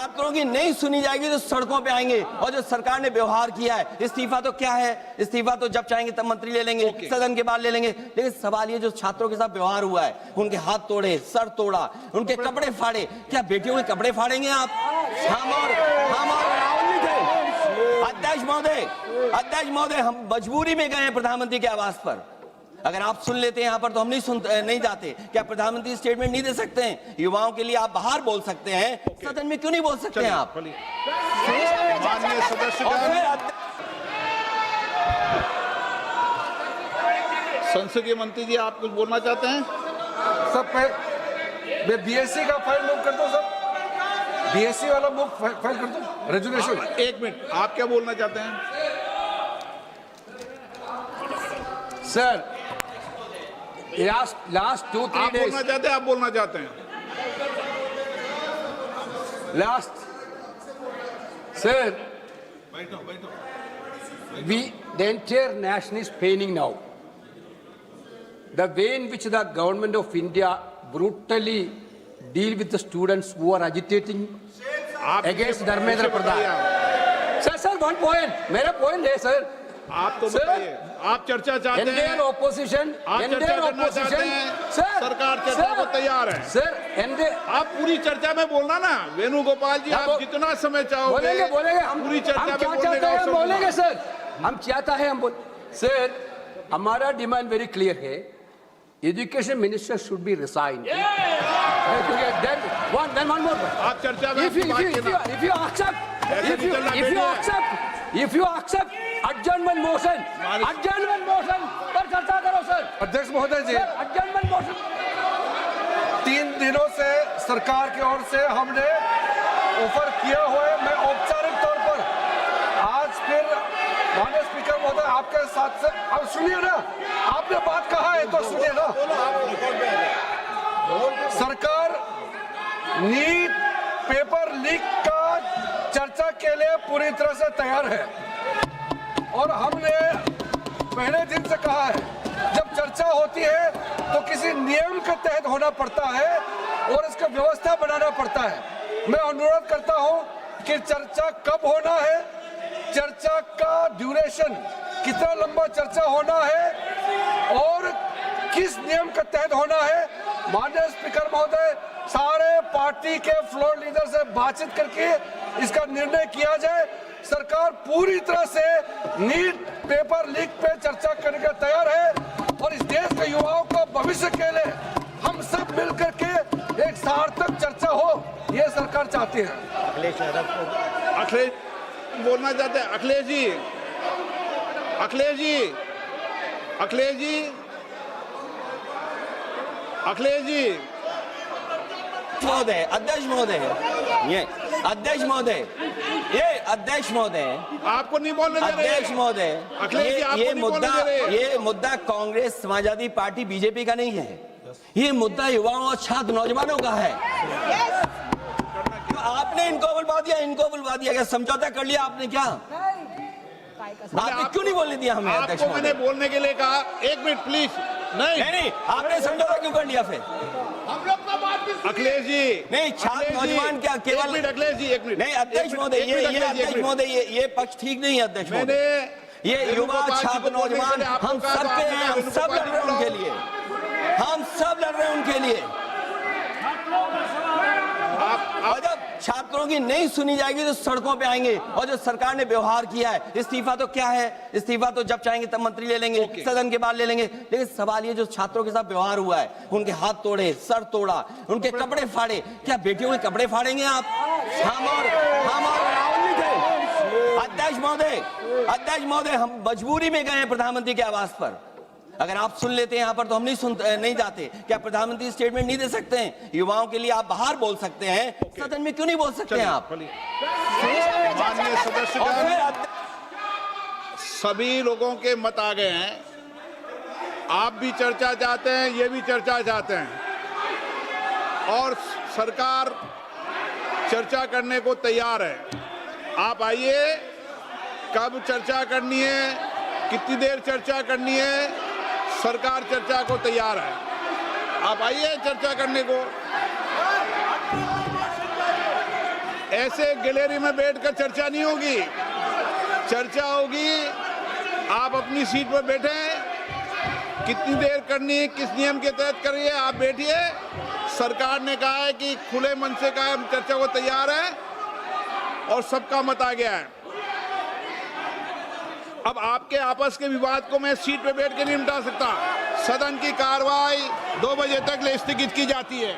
छात्रों की नहीं सुनी जाएगी तो सड़कों पे आएंगे। और जो सरकार ने व्यवहार किया है, इस्तीफा तो क्या है, इस्तीफा तो जब चाहेंगे तब मंत्री ले लेंगे, सदन के बाद ले लेंगे। लेकिन सवाल ये जो छात्रों के साथ व्यवहार हुआ है, उनके हाथ तोड़े, सर तोड़ा, उनके कपड़े फाड़े, क्या बेटियों के कपड़े फाड़ेंगे आप? हम और राहुल जी थे। अध्यक्ष महोदय, हम मजबूरी में गए हैं प्रधानमंत्री के आवास पर। अगर आप सुन लेते हैं यहाँ पर तो हम नहीं जाते। क्या प्रधानमंत्री स्टेटमेंट नहीं दे सकते हैं? युवाओं के लिए आप बाहर बोल सकते हैं, सदन में क्यों नहीं बोल सकते हैं आप? माननीय सदस्य संसदीय मंत्री जी, आप कुछ बोलना चाहते हैं? सब मैं बीएससी का फाइल मूव कर दो, सब बीएससी वाला मूव फाइल कर दो, रेजुलेशन। एक मिनट, आप क्या बोलना चाहते हैं? सर लास्ट 2-3 days आप बोलना चाहते हैं? Last sir the entire nation is paining now. The way in which the government of India brutally deal with the students who are agitating against Dharmendra Pradhan. Sir, one point. मेरा point है sir. आप तो बताइए, आप चर्चा चाहते हैं? Indian opposition, सरकार चर्चा को तैयार है। सर आप पूरी चर्चा में बोलना ना, वेणुगोपाल जी, आप जितना समय चाहोगे बोलेंगे हम पूरी चर्चा में बोलेंगे सर। हम चाहता है हम सर, हमारा डिमांड वेरी क्लियर है। Education minister should be resign. Then one more point. आप चर्चा में if you accept adjournment motion पर चर्चा करो सर। अध्यक्ष महोदय जी, adjournment motion 3 दिनों से सरकार की ओर से हमने ऑफर किया हुआ है। मैं औपचारिक तौर पर आज फिर माननीय स्पीकर महोदय आपके साथ से, अब सुनिए ना, आपने बात कहा है तो सुनिए ना। सरकार नीट पेपर लीक का चर्चा के लिए पूरी तरह से तैयार है और हमने पहले दिन से कहा है, जब चर्चा होती है तो किसी नियम के तहत होना पड़ता है और इसका व्यवस्था बनाना पड़ता है। मैं अनुरोध करता हूं कि चर्चा कब होना है, चर्चा का ड्यूरेशन, कितना लंबा चर्चा होना है और किस नियम के तहत होना है। माननीय स्पीकर महोदय, सारे पार्टी के फ्लोर लीडर से बातचीत करके इसका निर्णय किया जाए। सरकार पूरी तरह से नीट पेपर लीक पे चर्चा करने के तैयार है और इस देश के युवाओं को भविष्य के लिए हम सब मिलकर के एक सार्थक चर्चा हो, ये सरकार चाहती है। अखिलेश बोलना चाहते हैं? अखिलेश जी महोदय, अध्यक्ष महोदय, आपको नहीं बोलने दे रहे। अध्यक्ष महोदय, ये मुद्दा कांग्रेस, समाजवादी पार्टी, बीजेपी का नहीं है। ये मुद्दा युवाओं और छात्र नौजवानों का है। तो आपने इनको बुलवा दिया, क्या समझौता कर लिया आपने? क्या आपने क्यों नहीं बोलने दिया हमें? अध्यक्ष आपको मैंने बोलने के लिए कहा। एक मिनट प्लीज। नहीं, आपने समझौता क्यों कर लिया फिर? हम लोग का बात भी अखिलेश जी नहीं, छात्र नौजवान क्या केवल? अखिलेश जी, एक मिनट नहीं अध्यक्ष महोदय, ये पक्ष ठीक नहीं है अध्यक्ष महोदय। ये युवा छात्र नौजवान हम सब के हैं, हम सब लड़ रहे हैं उनके लिए। और जब छात्रों की नहीं सुनी जाएगी तो सड़कों पे आएंगे। और जो सरकार ने व्यवहार किया है, इस्तीफा तो क्या है, इस्तीफा तो जब चाहेंगे तब मंत्री ले लेंगे, सदन के बाद ले लेंगे। लेकिन सवाल ये जो छात्रों के साथ व्यवहार हुआ है, उनके हाथ तोड़े, सर तोड़ा, उनके कपड़े फाड़े, क्या बेटियों के कपड़े फाड़ेंगे आप? हम और राहुल जी थे। अध्यक्ष महोदय, हम मजबूरी में गए हैं प्रधानमंत्री के आवास पर। अगर आप सुन लेते हैं यहाँ पर तो हम नहीं जाते। क्या प्रधानमंत्री स्टेटमेंट नहीं दे सकते हैं? युवाओं के लिए आप बाहर बोल सकते हैं, सदन में क्यों नहीं बोल सकते हैं आप? माननीय सदस्य, सभी लोगों के मत आ गए हैं। आप भी चर्चा चाहते हैं, ये भी चर्चा चाहते हैं और सरकार चर्चा करने को तैयार है। आप आइए, कब चर्चा करनी है, कितनी देर चर्चा करनी है, सरकार चर्चा को तैयार है। आप आइए चर्चा करने को। ऐसे गैलरी में बैठकर चर्चा नहीं होगी। चर्चा होगी, आप अपनी सीट पर बैठे, कितनी देर करनी है, किस नियम के तहत करिए, आप बैठिए। सरकार ने कहा है कि खुले मन से कहा हम चर्चा को तैयार है और सबका मत आ गया है। अब आपके आपस के विवाद को मैं सीट पे बैठ के नहीं निपटा सकता। सदन की कार्रवाई 2 बजे तक स्थगित की जाती है।